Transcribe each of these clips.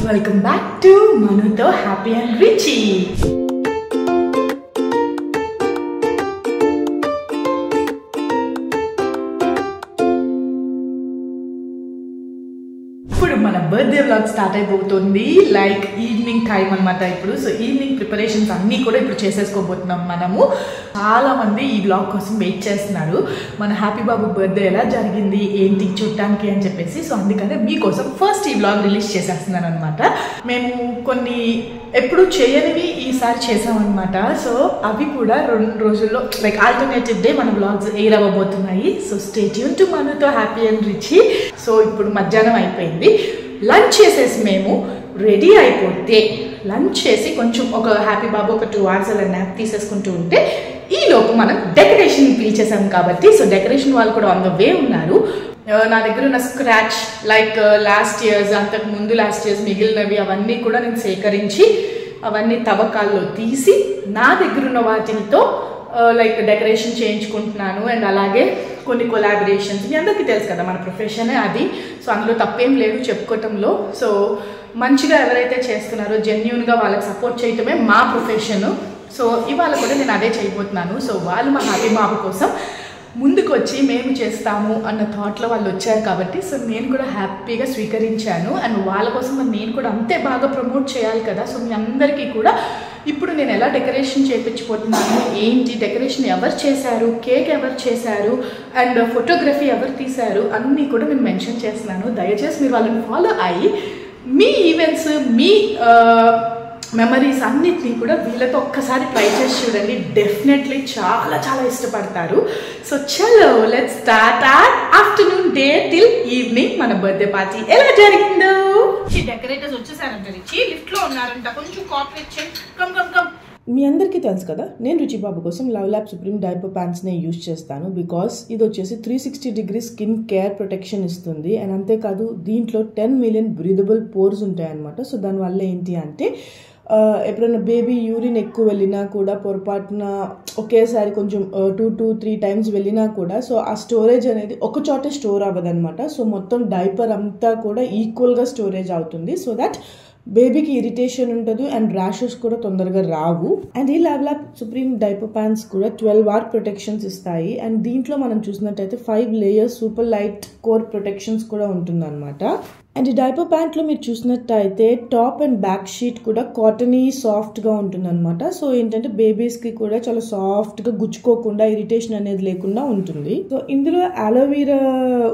Welcome back to Manuto Happy and Richy. ఇప్పుడు మన birthday vlog start అయిపోతుంది like evening time అన్నమాట ఇప్పుడు. సో ఈవినింగ్ ప్రిపరేషన్స్ అన్నీ కూడా ఇప్పుడు చేసేసుకోబోతున్నాం మనము. చాలా మంది ఈ వ్లాగ్ కోసం వెయిట్ చేస్తున్నారు, మన హ్యాపీ బాబు బర్త్డే ఎలా జరిగింది ఏంటి చూడటానికి అని చెప్పేసి. సో అందుకనే మీకోసం ఫస్ట్ ఈ వ్లాగ్ రిలీజ్ చేసేస్తున్నాను అనమాట. మేము కొన్ని ఎప్పుడు చేయనివి ఈసారి చేసామన్నమాట. సో అవి కూడా 2 రోజుల్లో లైక్ ఆల్టర్నేటివ్ డే మన వ్లాగ్స్ ఎయిర్ అవ్వబోతున్నాయి. So stay tune to Manuto Happy and Richy. So ఇప్పుడు మధ్యాహ్నం అయిపోయింది, లంచ్ చేసేసి మేము రెడీ అయిపోతే లంచ్ చేసి కొంచెం ఒక హ్యాపీ బాబు ఒక 2 hours అలా న్యాప్ తీసేసుకుంటూ ఉంటే ఈలోపు మనం డెకరేషన్ పిలిచేసాం కాబట్టి సో డెకరేషన్ వాళ్ళు కూడా ఆన్ ద వే ఉన్నారు. నా దగ్గర ఉన్న స్క్రాచ్ లైక్ లాస్ట్ ఇయర్స్ అంతకు ముందు లాస్ట్ ఇయర్స్ మిగిలినవి అవన్నీ కూడా నేను సేకరించి అవన్నీ తవ్వకాల్లో తీసి నా దగ్గర ఉన్న వాటితో లైక్ డెకరేషన్ చేయించుకుంటున్నాను. అండ్ అలాగే కొన్ని కొలాబరేషన్స్, మీ అందరికీ తెలుసు కదా మన ప్రొఫెషనే అది. సో అందులో తప్పేం లేదు చెప్పుకోవటంలో. సో మంచిగా ఎవరైతే చేస్తున్నారో జెన్యూన్గా వాళ్ళకి సపోర్ట్ చేయటమే మా ప్రొఫెషను. సో ఇవాళ కూడా నేను అదే చేయబోతున్నాను. సో వాళ్ళు మా హ్యాపీ బాబు కోసం ముందుకు వచ్చి మేము చేస్తాము అన్న థాట్లో వాళ్ళు వచ్చారు కాబట్టి సో నేను కూడా హ్యాపీగా స్వీకరించాను. అండ్ వాళ్ళ కోసం నేను కూడా అంతే బాగా ప్రమోట్ చేయాలి కదా. సో మీ అందరికీ కూడా ఇప్పుడు నేను ఎలా డెకరేషన్ చేయించిపోతున్నాను, ఏంటి డెకరేషన్ ఎవరు చేశారు, కేక్ ఎవరు చేశారు, అండ్ ఫోటోగ్రఫీ ఎవరు తీశారు అన్నీ కూడా నేను మెన్షన్ చేస్తున్నాను. దయచేసి మీరు వాళ్ళని ఫాలో అయ్యి మీ ఈవెంట్స్ మీ మెమరీస్ అన్నిటినీ కూడా వీళ్ళతో ఒక్కసారి ట్రై చేసి చూడండి. డెఫినెట్లీ చాలా చాలా ఇష్టపడతారు. సో చలో let's start are afternoon day till evening మన బర్త్డే పార్టీ ఎలా జరిగిందో. ఈ డెకరేటర్స్ వచ్చేసారంట, రిచి లిఫ్ట్ లో ఉన్నారంట, కొంచెం కోఆపరేట్ చేయండి. Come come come. మీ అందరికీ తెలుసు కదా, నేను రుచి బాబు కోసం లవ్ ల్యాబ్ సుప్రీం డైపర్ ప్యాంట్స్నే యూజ్ చేస్తాను. బికాస్ ఇది వచ్చేసి 360 degree స్కిన్ కేర్ ప్రొటెక్షన్ ఇస్తుంది. అండ్ అంతేకాదు దీంట్లో 10 million బ్రీదబుల్ పోర్స్ ఉంటాయన్నమాట. సో దానివల్ల ఏంటి అంటే ఎప్పుడైనా బేబీ యూరిన్ ఎక్కువ వెళ్ళినా కూడా పొరపాటున ఒకేసారి కొంచెం 2 to 3 times వెళ్ళినా కూడా సో ఆ స్టోరేజ్ అనేది ఒక చోటే స్టోర్ అవ్వదన్నమాట. సో మొత్తం డైపర్ అంతా కూడా ఈక్వల్గా స్టోరేజ్ అవుతుంది. సో దట్ బేబీకి ఇరిటేషన్ ఉండదు అండ్ ర్యాషెస్ కూడా తొందరగా రావు. అండ్ ఈ love lab supreme diaper pants కూడా 12 hour ప్రొటెక్షన్స్ ఇస్తాయి. అండ్ దీంట్లో మనం చూసినట్టయితే 5 layers super light core protections కూడా ఉంటుందన్నమాట. అండ్ ఈ డైపర్ ప్యాంట్లో మీరు చూసినట్టయితే టాప్ అండ్ బ్యాక్ షీట్ కూడా కాటనీ సాఫ్ట్గా ఉంటుందన్నమాట. సో ఏంటంటే బేబీస్కి కూడా చాలా సాఫ్ట్గా గుచ్చుకోకుండా ఇరిటేషన్ అనేది లేకుండా ఉంటుంది. సో ఇందులో అలోవీరా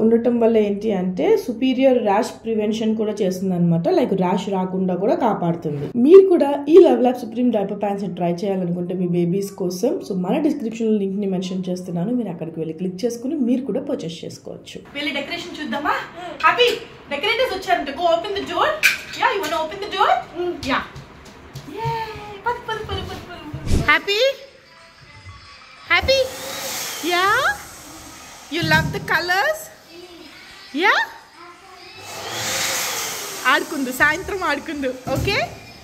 ఉండటం వల్ల ఏంటి అంటే సుపీరియర్ ర్యాష్ ప్రివెన్షన్ కూడా చేస్తుంది అనమాట. లైక్ ర్యాష్ రాకుండా కూడా కాపాడుతుంది. మీరు కూడా ఈ love lab supreme diaper pants try చేయాలనుకుంటే మీ బేబీస్ కోసం సో మన డిస్క్రిప్షన్ లింక్ ని మెన్షన్ చేస్తున్నాను, మీరు అక్కడికి వెళ్ళి క్లిక్ చేసుకుని మీరు కూడా పర్చేస్ చేసుకోవచ్చు. వెళ్ళి డెకరేషన్ చూద్దామా. హ్యాపీ డెకరేటర్స్ వచ్చారంట. Go open the door. Yeah, you want to open the door? Yeah. Yay! Pad. Happy? Happy? Yeah? You love the colors? Yeah? ఆడుకుందు, సాయంత్రం ఆడుకుందు. ఓకే.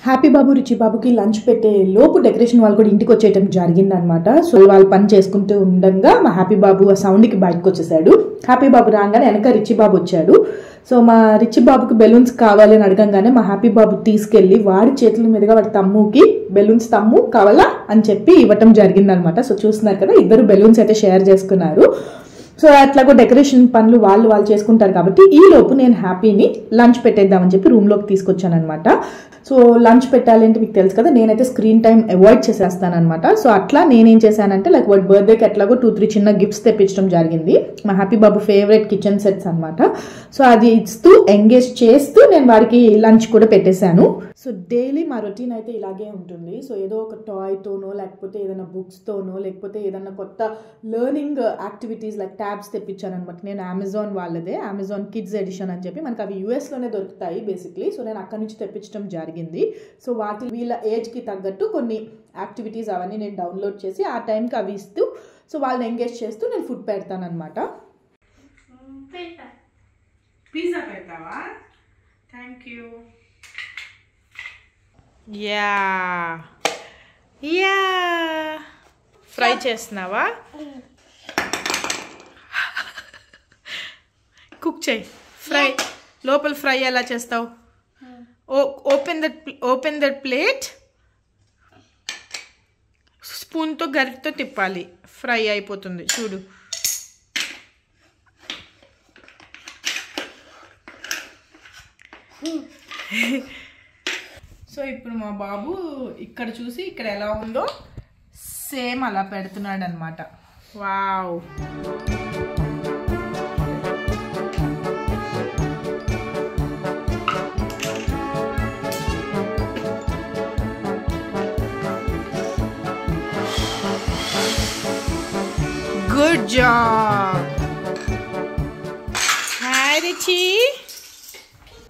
హ్యాపీ బాబు రిచి బాబుకి లంచ్ పెట్టే లోపు డెకరేషన్ వాళ్ళు కూడా ఇంటికి వచ్చేయటం జరిగిందనమాట. సో వాళ్ళు పని చేసుకుంటూ ఉండగా మా హ్యాపీ బాబు ఆ సౌండ్కి బయటకు వచ్చేసాడు. హ్యాపీ బాబు రాగానే వెనక రిచి బాబు వచ్చాడు. సో మా రిచి బాబుకి బెలూన్స్ కావాలి అని అడగంగానే మా హ్యాపీ బాబు తీసుకెళ్లి వాడి చేతుల మీదుగా వాడి తమ్ముకి బెలూన్స్ తమ్ము కావాలా అని చెప్పి ఇవ్వటం జరిగిందనమాట. సో చూస్తున్నారు కదా, ఇద్దరు బెలూన్స్ అయితే షేర్ చేసుకున్నారు. సో అట్లాగో డెకరేషన్ పనులు వాళ్ళు చేసుకుంటారు కాబట్టి ఈ లోపు నేను హ్యాపీని లంచ్ పెట్టేద్దామని చెప్పి రూమ్లోకి తీసుకొచ్చాను అనమాట. సో లంచ్ పెట్టాలి అంటే మీకు తెలుసు కదా, నేనైతే స్క్రీన్ టైం అవాయిడ్ చేసేస్తానమాట. సో అట్లా నేనేం చేశానంటే లైక్ వాడి బర్త్డేకి ఎట్లాగో 2-3 చిన్న గిఫ్ట్స్ తెప్పించడం జరిగింది. మా హ్యాపీ బాబు ఫేవరెట్ కిచెన్ సెట్స్ అనమాట. సో అది ఇస్తూ ఎంగేజ్ చేస్తూ నేను వాడికి లంచ్ కూడా పెట్టేశాను. సో డైలీ మా రొటీన్ అయితే ఇలాగే ఉంటుంది. సో ఏదో ఒక టాయ్తోనో లేకపోతే ఏదైనా బుక్స్తోనో లేకపోతే ఏదైనా కొత్త లెర్నింగ్ యాక్టివిటీస్ లైక్ ట్యాబ్స్ తెప్పించాను అనమాట. నేను అమెజాన్ వాళ్ళదే, అమెజాన్ కిడ్స్ ఎడిషన్ అని చెప్పి మనకు అవి యూఎస్లోనే దొరుకుతాయి బేసిక్లీ. సో నేను అక్కడి నుంచి తెప్పించడం జరిగింది. సో వాటి వీళ్ళ ఏజ్కి తగ్గట్టు కొన్ని యాక్టివిటీస్ అవన్నీ నేను డౌన్లోడ్ చేసి ఆ టైంకి అవి ఇస్తూ సో వాళ్ళని ఎంగేజ్ చేస్తూ నేను ఫుడ్ పెడతాను అనమాట. పిజ్జా పెడతావా? Thank you. Yeah yeah fry చేస్తున్నావా? కుక్ చేయి ఫ్రై లోపల ఫ్రై ఎలా చేస్తావు ఓపెన్ దట్ ప్లేట్ స్పూన్తో గరిటతో తిప్పాలి ఫ్రై అయిపోతుంది చూడు సో ఇప్పుడు మా బాబు ఇక్కడ చూసి ఇక్కడ ఎలా ఉందో సేమ్ అలా పెడుతున్నాడు అనమాట wow good job hi Richie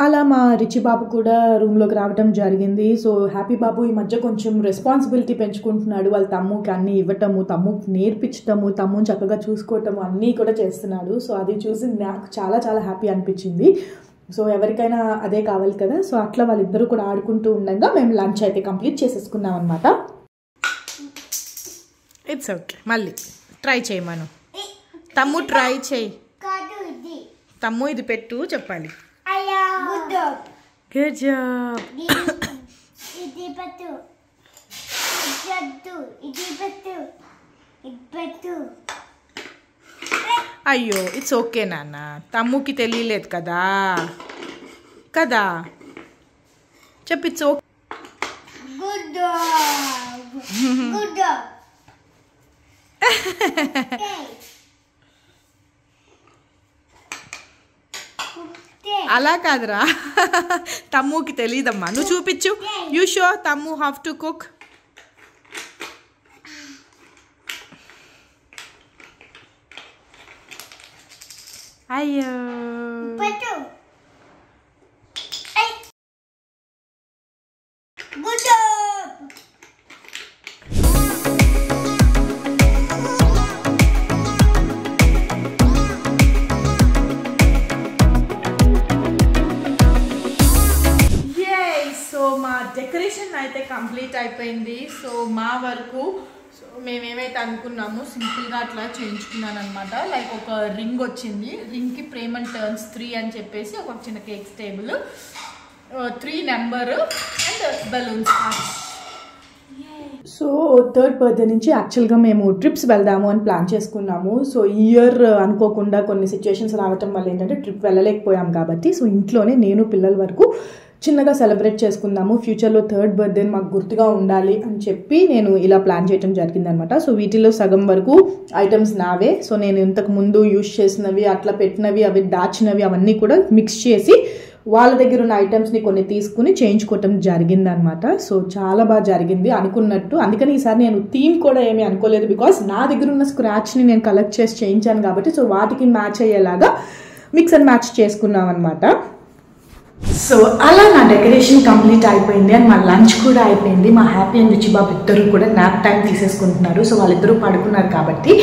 అలా మా రిచి బాబు కూడా రూమ్లోకి రావడం జరిగింది. సో హ్యాపీ బాబు ఈ మధ్య కొంచెం రెస్పాన్సిబిలిటీ పెంచుకుంటున్నాడు. వాళ్ళ తమ్ముకి అన్నీ ఇవ్వటము, తమ్ముకి నేర్పించటము, తమ్ముని చక్కగా చూసుకోవటము అన్నీ కూడా చేస్తున్నాడు. సో అది చూసి నాకు చాలా చాలా హ్యాపీ అనిపించింది. సో ఎవరికైనా అదే కావాలి కదా. సో అట్లా వాళ్ళిద్దరూ కూడా ఆడుకుంటూ ఉండగా మేము లంచ్ అయితే కంప్లీట్ చేసేసుకున్నాం అనమాట. ఇట్స్ ఓకే మళ్ళీ ట్రై చేయమను తమ్ము ట్రై చేయి తమ్ము ఇది పెట్టు చెప్పాలి గుడ్ జాబ్ అయ్యో ఇట్స్ ఓకే నాన్న తమ్ముకి తెలియలేదు కదా కదా చెప్పు ఇట్స్ ఓకే అలా కాదురా తమ్ముకి తెలియదమ్మా నువ్వు చూపించు you show thumb have to cook అయ్యో డెకరేషన్ అయితే కంప్లీట్ అయిపోయింది. సో మా వరకు సో మేమేమైతే అనుకున్నామో సింపుల్గా అట్లా చేయించుకున్నాను అనమాట. లైక్ ఒక రింగ్ వచ్చింది, రింగ్కి ప్రేమ్ అండ్ టర్న్స్ 3 అని చెప్పేసి ఒక చిన్న cakes table 3 number and balloons. So third birthday నుంచి యాక్చువల్గా మేము ట్రిప్స్ వెళ్దాము అని ప్లాన్ చేసుకున్నాము. సో ఈ ఇయర్ అనుకోకుండా కొన్ని సిచ్యువేషన్స్ రావటం వల్ల ఏంటంటే ట్రిప్ వెళ్ళలేకపోయాం కాబట్టి సో ఇంట్లోనే నేను పిల్లల వరకు చిన్నగా సెలబ్రేట్ చేసుకుందాము, ఫ్యూచర్లో థర్డ్ బర్త్డే మాకు గుర్తుగా ఉండాలి అని చెప్పి నేను ఇలా ప్లాన్ చేయడం జరిగిందనమాట. సో వీటిలో సగం వరకు ఐటమ్స్ నావే. సో నేను ఇంతకు ముందు యూజ్ చేసినవి అట్లా పెట్టినవి అవి దాచినవి అవన్నీ కూడా మిక్స్ చేసి వాళ్ళ దగ్గర ఉన్న ఐటమ్స్ని కొన్ని తీసుకుని చేయించుకోవటం జరిగిందనమాట. సో చాలా బాగా జరిగింది అనుకున్నట్టు. అందుకని ఈసారి నేను థీమ్ కూడా ఏమీ అనుకోలేదు, బికాస్ నా దగ్గర ఉన్న స్క్రాచ్ని నేను కలెక్ట్ చేసి చేయించాను కాబట్టి సో వాటికి మ్యాచ్ అయ్యేలాగా మిక్స్ అండ్ మ్యాచ్ చేసుకున్నాం అనమాట. సో అలా నా డెకరేషన్ కంప్లీట్ అయిపోయింది అండ్ మా లంచ్ కూడా అయిపోయింది. మా హ్యాపీ అండ్ రిచి బాబు ఇద్దరు కూడా నాప్ టైం తీసేసుకుంటున్నారు. సో వాళ్ళిద్దరూ పడుకున్నారు కాబట్టి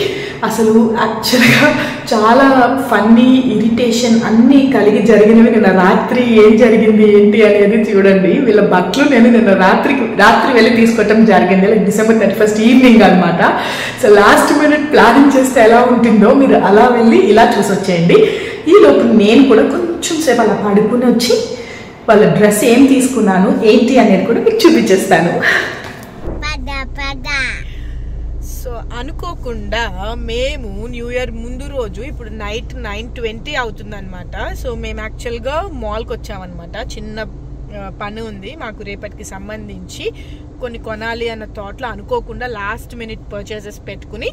అసలు యాక్చువల్గా చాలా ఫన్నీ ఇరిటేషన్ అన్నీ కలిగి జరిగినవి. నిన్న రాత్రి ఏం జరిగింది ఏంటి అనేది చూడండి. వీళ్ళ బట్టలు నేను నిన్న రాత్రి వెళ్ళి తీసుకోవటం జరిగింది, లైక్ December 31st ఈవినింగ్ అనమాట. సో లాస్ట్ మినిట్ ప్లానింగ్ చేస్తే ఎలా ఉంటుందో మీరు అలా వెళ్ళి ఇలా చూసొచ్చేయండి. ఈ లోపు నేను కూడా కొంచెం సేపు అలా పడుకుని వచ్చి వాళ్ళ డ్రెస్ ఏం తీసుకున్నాను ఏంటి అనేది కూడా మీకు చూపించేస్తాను. సో అనుకోకుండా మేము న్యూ ఇయర్ ముందు రోజు ఇప్పుడు నైట్ 9:20 అవుతుంది అనమాట. సో మేము యాక్చువల్గా మాల్కి వచ్చామన్నమాట. చిన్న పని ఉంది మాకు రేపటికి సంబంధించి, కొన్ని కొనాలి అన్న థాట్లో అనుకోకుండా లాస్ట్ మినిట్ పర్చేసెస్ పెట్టుకుని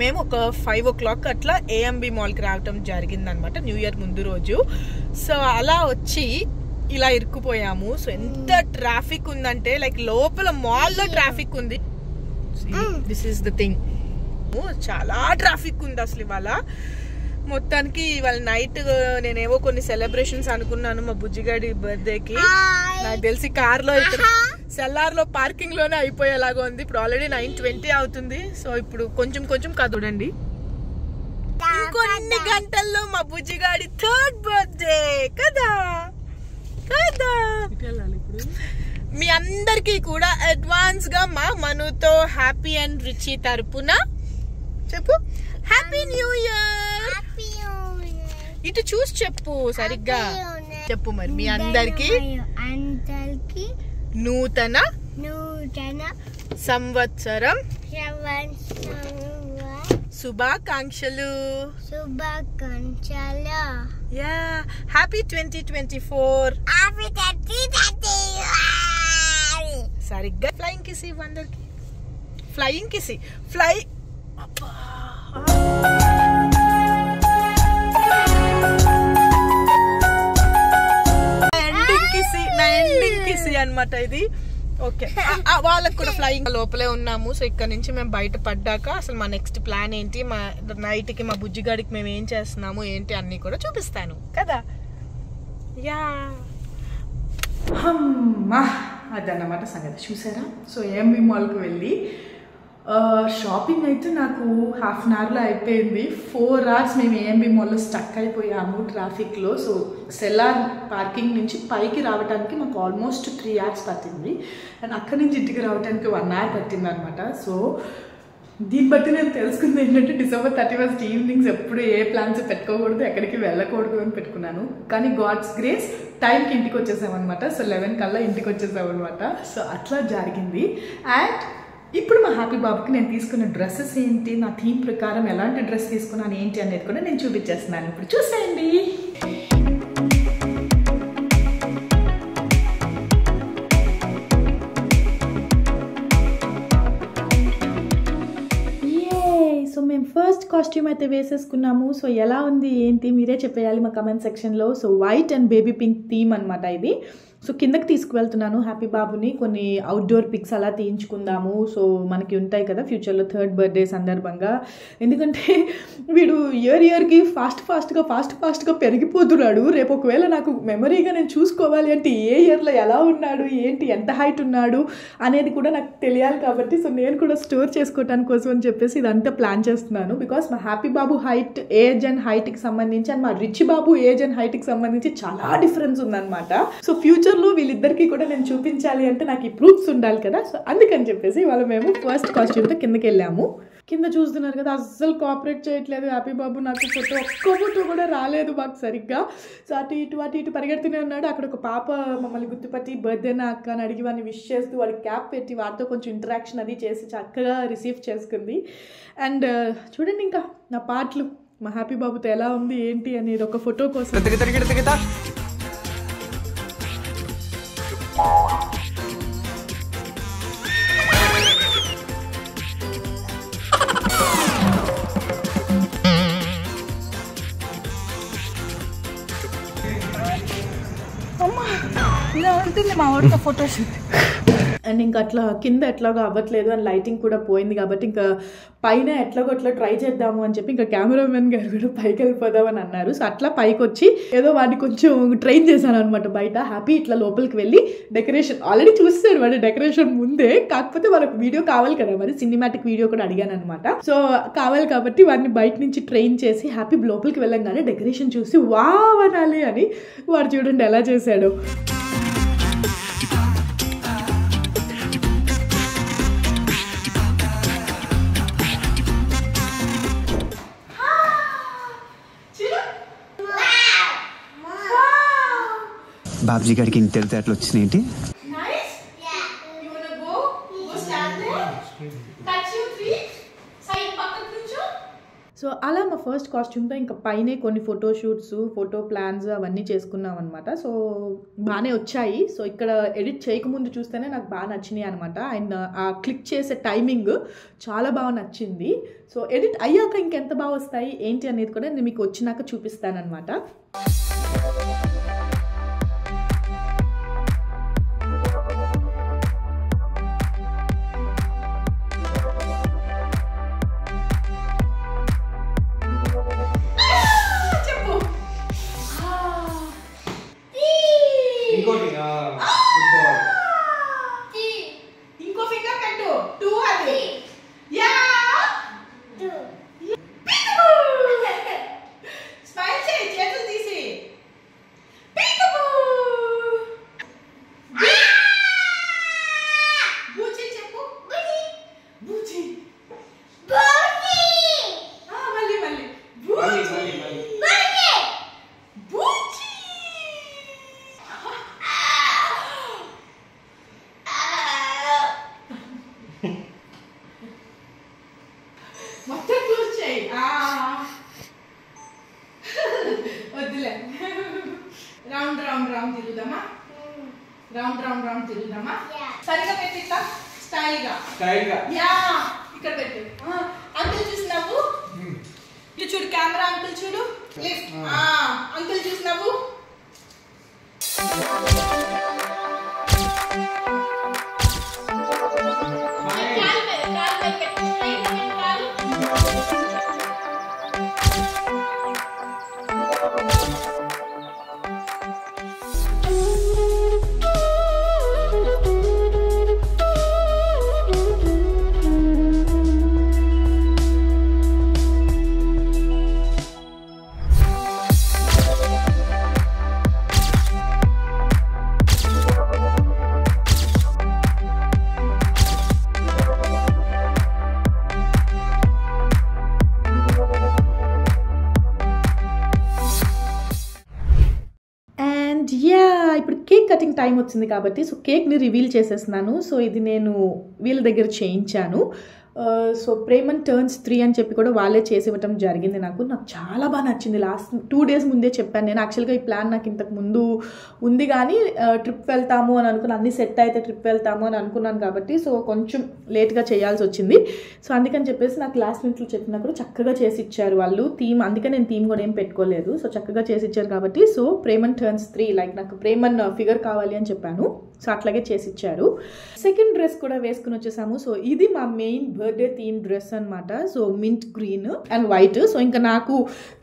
మేము ఒక 5 o'clock అట్లా AMB మాల్కి రావటం జరిగిందనమాట న్యూ ఇయర్ ముందు రోజు. సో అలా వచ్చి ఇలా ఇరుక్కుపోయాము. సో ఎంత ట్రాఫిక్ ఉందంటే లైక్ లోపల మాల్లో ట్రాఫిక్ ఉంది. దిస్ ఈస్ ద థింగ్, చాలా ట్రాఫిక్ ఉంది అసలు ఇవాళ. మొత్తానికి ఇవాళ నైట్ నేనేవో కొన్ని సెలబ్రేషన్స్ అనుకున్నాను మా బుజ్జిగాడి బర్త్డేకి. నాకు తెలిసి కార్లో ఇక్కడ సెల్లార్లో పార్కింగ్ లోనే అయిపోయేలాగా ఉంది. ఇప్పుడు ఆల్రెడీ 9:20 అవుతుంది. సో ఇప్పుడు కొంచెం కొంచెం కదడండి, ఇంకొన్ని గంటల్లో మా బుజ్జిగాడి థర్డ్ బర్త్డే కదా కదా. మీ అందరికీ కూడా అడ్వాన్స్ గా మా మనుతో హ్యాపీ అండ్ రిచి తరపున చెప్పు హ్యాపీ న్యూ ఇయర్. ఇటు చూసి చెప్పు సరిగ్గా చెప్పు మరి మీ అందరికి నూతన సంవత్సరం శుభాకాంక్షలు. Yeah happy 2024. సరిగ్గా ఫ్లయింగ్ కిస్ ఇవ్వు అందరికి. Flying kiss fly. Ending kiss అన్నమాట ఇది. ఓకే వాళ్ళకి కూడా ఫ్లయింగ్ లోపలే ఉన్నాము. సో ఇక్కడ నుంచి మేము బయట పడ్డాక అసలు మా నెక్స్ట్ ప్లాన్ ఏంటి, మా నైట్ కి మా బుజ్జిగాడికి మేము ఏం చేస్తున్నాము ఏంటి అన్ని కూడా చూపిస్తాను కదా. యా అదన్నమాట సంగతి. చూసారా? సో ఏఎంబి మాల్కి వెళ్ళి షాపింగ్ అయితే నాకు హాఫ్ అన్ అవర్లో అయిపోయింది. 4 hours మేము ఏఎంబి మాల్లో స్టక్ అయిపోయాము ట్రాఫిక్లో. సో సెల్లార్ పార్కింగ్ నుంచి పైకి రావడానికి మాకు ఆల్మోస్ట్ 3 hours పట్టింది. అండ్ అక్కడి నుంచి ఇంటికి రావడానికి 1 hour పట్టింది అనమాట. సో దీన్ని బట్టి నేను తెలుసుకుంది ఏంటంటే December 31st ఈవినింగ్స్ ఎప్పుడు ఏ ప్లాన్స్ పెట్టుకోకూడదు, ఎక్కడికి వెళ్ళకూడదు అని పెట్టుకున్నాను. కానీ గాడ్స్ గ్రేస్ టైంకి ఇంటికి వచ్చేసామన్నమాట. సో 11 కల్లా ఇంటికి వచ్చేసామన్నమాట. సో అట్లా జరిగింది. అండ్ ఇప్పుడు మా హ్యాపీ బాబుకి నేను తీసుకున్న డ్రెస్సెస్ ఏంటి, నా థీమ్ ప్రకారం ఎలాంటి డ్రెస్ తీసుకున్నాను ఏంటి అనేది కూడా నేను చూపించేస్తున్నాను. ఇప్పుడు చూసేయండి. సో మేము ఫస్ట్ కాస్ట్యూమ్ అయితే వేసేసుకున్నాము. సో ఎలా ఉంది ఏంటి మీరే చెప్పేయాలి మా కమెంట్ సెక్షన్లో. So white and baby pink theme అనమాట ఇది. సో కిందకి తీసుకువెళ్తున్నాను హ్యాపీ బాబుని, కొన్ని అవుట్డోర్ పిక్స్ అలా తీయించుకుందాము. సో మనకి ఉంటాయి కదా ఫ్యూచర్లో 3rd బర్త్డే సందర్భంగా. ఎందుకంటే వీడు ఇయర్కి ఫాస్ట్గా పెరిగిపోతున్నాడు. రేపు ఒకవేళ నాకు మెమరీగా నేను చూసుకోవాలి అంటే ఏ ఇయర్లో ఎలా ఉన్నాడు ఏంటి, ఎంత హైట్ ఉన్నాడు అనేది కూడా నాకు తెలియాలి. కాబట్టి సో నేను కూడా స్టోర్ చేసుకోవటానికి కోసం అని చెప్పేసి ఇదంతా ప్లాన్ చేస్తున్నాను. బికాస్ మా హ్యాపీ బాబు హైట్ ఏజ్ అండ్ హైట్కి సంబంధించి అండ్ మా రిచ్ బాబు ఏజ్ అండ్ హైట్కి సంబంధించి చాలా డిఫరెన్స్ ఉందన్నమాట. సో ఫ్యూచర్ వీళ్ళిద్దరికి కూడా నేను చూపించాలి అంటే నాకు ఈ ప్రూఫ్స్ ఉండాలి కదా. సో అందుకని చెప్పేసి ఇవాళ మేము ఫస్ట్ కాస్ట్యూమ్తో కిందకి వెళ్ళాము. కింద చూస్తున్నారు కదా అస్సలు కోఆపరేట్ చేయట్లేదు హ్యాపీ బాబు. నాకు ఒక్క ఫోటో కూడా రాలేదు మాకు సరిగ్గా. సో అటు ఇటు పరిగెడుతూనే ఉన్నాడు. అక్కడ ఒక పాప మమ్మల్ని గుర్తుపట్టి బర్త్డేనా అక్క అని అడిగి వాడిని విష్ చేస్తూ వాడికి క్యాప్ పెట్టి వాడితో కొంచెం ఇంటరాక్షన్ అది చేసి చక్కగా రిసీవ్ చేసుకుంది. అండ్ చూడండి ఇంకా నా పాటలు మా హ్యాపీ బాబుతో ఎలా ఉంది ఏంటి అనేది ఒక ఫోటో కోసం మా వాడితో ఫోటోషూట్. అండ్ ఇంకా అట్లా కింద ఎట్లాగో అవ్వట్లేదు అండ్ లైటింగ్ కూడా పోయింది కాబట్టి ఇంకా పైన ఎట్లాగో అట్లా ట్రై చేద్దాము అని చెప్పి ఇంకా కెమెరామెన్ గారు కూడా పైకి వెళ్ళిపోదామని అన్నారు. సో అట్లా పైకి వచ్చి ఏదో వాడిని కొంచెం ట్రైన్ చేశాను అనమాట బయట. హ్యాపీ ఇట్లా లోపలికి వెళ్ళి డెకరేషన్ ఆల్రెడీ చూస్తాడు వాడు డెకరేషన్ ముందే. కాకపోతే వాళ్ళకి వీడియో కావాలి కదా, మరి సినిమాటిక్ వీడియో కూడా అడిగాను అనమాట. సో కావాలి కాబట్టి వాడిని బయట నుంచి ట్రైన్ చేసి హ్యాపీ లోపలికి వెళ్ళంగానే డెకరేషన్ చూసి వావ్ అనాలి అని వాడు చూడండి ఎలా చేశాడు. బాబ్జీ గారికి ఇంత తెలివితేటలు వచ్చినాయేంటి? సో అలా మా ఫస్ట్ కాస్ట్యూమ్తో ఇంకా పైనే కొన్ని ఫోటోషూట్స్ ఫోటో ప్లాన్స్ అవన్నీ చేసుకున్నాం అనమాట. సో బాగానే వచ్చాయి. సో ఇక్కడ ఎడిట్ చేయకముందు చూస్తేనే నాకు బాగా నచ్చినాయి అనమాట. అండ్ ఆ క్లిక్ చేసే టైమింగ్ చాలా బాగా నచ్చింది. సో ఎడిట్ అయ్యాక ఇంకెంత బాగా వస్తాయి ఏంటి అనేది కూడా నేను మీకు వచ్చినాక చూపిస్తానమాట. ఇంకో ఫింగర్ పెట్టు 2 అది. యా స్మైల్ చేయి చేతులు తీసి. రౌండ్ రౌండ్ రౌండ్ తిరుగుదామా? సరిగా పెట్టి ఇట్లా స్టైల్గా యా ఇక్కడ పెట్టి అంకుల్ చూసినావు ఇటు చూడు కెమెరా అంకుల్ చూడు అంకుల్ చూసినావు ఇప్పుడు కేక్ కటింగ్ టైం వచ్చింది కాబట్టి సో కేక్ని రివీల్ చేసేస్తున్నాను. సో ఇది నేను వీళ్ళ దగ్గర చేయించాను. సో ప్రేమన్ టర్న్స్ 3 అని చెప్పి కూడా వాళ్ళే చేసి ఇవ్వటం జరిగింది. నాకు చాలా బాగా నచ్చింది. లాస్ట్ 2 days ముందే చెప్పాను నేను. యాక్చువల్గా ఈ ప్లాన్ నాకు ఇంతకు ముందు ఉంది కానీ ట్రిప్ వెళ్తాము అని అనుకున్నాను, అన్ని సెట్ అయితే ట్రిప్ వెళ్తాము అని అనుకున్నాను కాబట్టి సో కొంచెం లేట్గా చేయాల్సి వచ్చింది. సో అందుకని చెప్పేసి నాకు లాస్ట్ మినిట్లో చెప్పినప్పుడు చక్కగా చేసి ఇచ్చారు వాళ్ళు థీమ్. అందుకే నేను థీమ్ కూడా ఏం పెట్టుకోలేదు. సో చక్కగా చేసి ఇచ్చారు కాబట్టి సో ప్రేమన్ టర్న్స్ 3 లైక్ నాకు ప్రేమన్ ఫిగర్ కావాలి అని చెప్పాను. సో అట్లాగే చేసి ఇచ్చారు. సెకండ్ డ్రెస్ కూడా వేసుకుని వచ్చేసాము. సో ఇది మా మెయిన్ బర్త్డే థీమ్ డ్రెస్ అనమాట. So mint green and white. So ఇంకా నాకు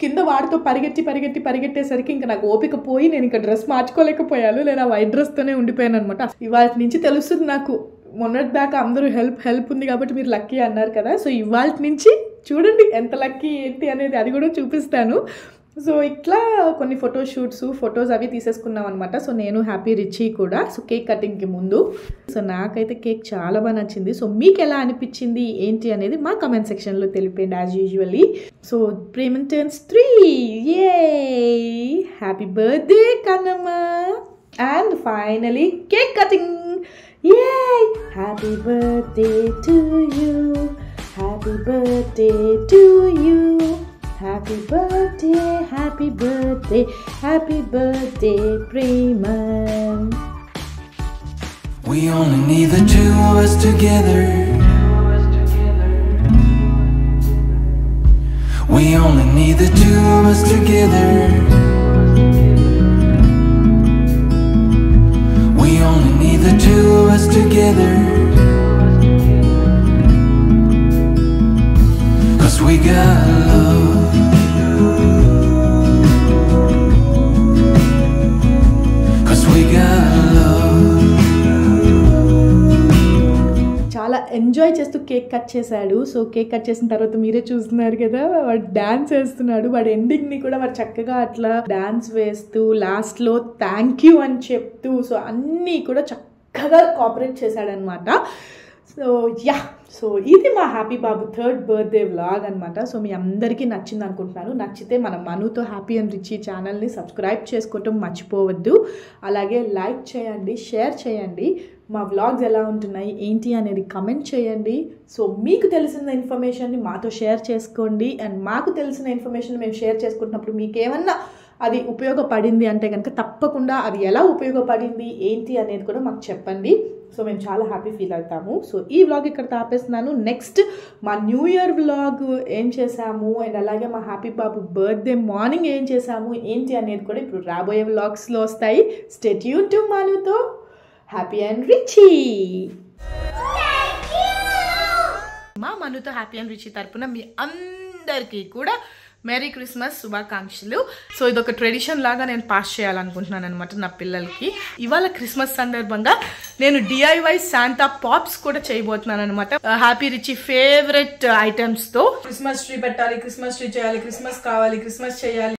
కింద వాడితో పరిగెట్టేసరికి ఇంకా నాకు ఓపిక పోయి నేను ఇంకా డ్రెస్ మార్చుకోలేకపోయాను. నేను ఆ వైట్ డ్రెస్తోనే ఉండిపోయాను అనమాట. ఇవాళ నుంచి తెలుస్తుంది నాకు. మొన్నటి దాకా అందరూ హెల్ప్ ఉంది కాబట్టి మీరు లక్కీ అన్నారు కదా. సో ఇవాళ నుంచి చూడండి ఎంత లక్కీ ఏంటి అనేది అది కూడా చూపిస్తాను. సో ఇట్లా కొన్ని ఫొటోస్ అవి తీసేసుకున్నాం అనమాట. సో నేను హ్యాపీ రిచీ కూడా. సో కేక్ కటింగ్కి ముందు సో నాకైతే కేక్ చాలా బాగా నచ్చింది. సో మీకు ఎలా అనిపించింది ఏంటి అనేది మా కమెంట్ సెక్షన్లో తెలిపేయండి యాజ్ యూజువల్లీ. సో ప్రేమన్ turns 3 a happy birthday Kannamma. And finally cake cutting. A happy birthday to you, happy birthday to you, happy birthday, happy birthday, happy birthday, Preman. We only need the two of us together. We only need the two of us together. We only need the two of us together. 'Cause we got love. చాలా enjoy చేస్తూ cake cut చేశాడు. So cake cut చేసిన తర్వాత మీరే చూస్తున్నారు కదా వాడు dance వేస్తున్నాడు. వాడు ఎండింగ్ని కూడా వాడు చక్కగా అట్లా డాన్స్ వేస్తూ లాస్ట్లో థ్యాంక్ యూ అని చెప్తూ సో అన్నీ కూడా చక్కగా కోఆపరేట్ చేశాడనమాట. సో ఇది మా హ్యాపీ బాబు 3rd బర్త్డే వ్లాగ్ అనమాట. సో మీ అందరికీ నచ్చింది అనుకుంటున్నాను. నచ్చితే మన మనుతో హ్యాపీ అండ్ రిచీ ఛానల్ని సబ్స్క్రైబ్ చేసుకోవటం మర్చిపోవద్దు. అలాగే లైక్ చేయండి, షేర్ చేయండి. మా వ్లాగ్స్ ఎలా ఉంటున్నాయి ఏంటి అనేది కమెంట్ చేయండి. సో మీకు తెలిసిన ఇన్ఫర్మేషన్ని మాతో షేర్ చేసుకోండి. అండ్ మాకు తెలిసిన ఇన్ఫర్మేషన్ మేము షేర్ చేసుకుంటున్నప్పుడు మీకేమన్నా అది ఉపయోగపడింది అంటే కనుక తప్పకుండా అది ఎలా ఉపయోగపడింది ఏంటి అనేది కూడా మాకు చెప్పండి. సో మేము చాలా హ్యాపీ ఫీల్ అవుతాము. సో ఈ వ్లాగ్ ఇక్కడ ఆపేస్తున్నాను. నెక్స్ట్ మా న్యూ ఇయర్ వ్లాగ్ ఏం చేసాము అండ్ అలాగే మా హ్యాపీ బాబు బర్త్డే మార్నింగ్ ఏం చేసాము ఏంటి అనేది కూడా ఇప్పుడు రాబోయే వ్లాగ్స్లో వస్తాయి. Stay tune to Manuto happy and Richy. మా మనుతో హ్యాపీ అండ్ రిచీ తరపున మీ అందరికీ కూడా మేరీ క్రిస్మస్ శుభాకాంక్షలు. సో ఇదొక ట్రెడిషన్ లాగా నేను పాస్ చేయాలనుకుంటున్నాను అనమాట నా పిల్లలకి. ఇవాళ క్రిస్మస్ సందర్భంగా నేను DIY శాంతా పాప్స్ కూడా చేయబోతున్నాను అనమాట. హ్యాపీ రిచీ ఫేవరెట్ ఐటమ్స్ తో క్రిస్మస్ ట్రీ పెట్టాలి, క్రిస్మస్ ట్రీ చేయాలి, క్రిస్మస్ కావాలి, క్రిస్మస్ చేయాలి.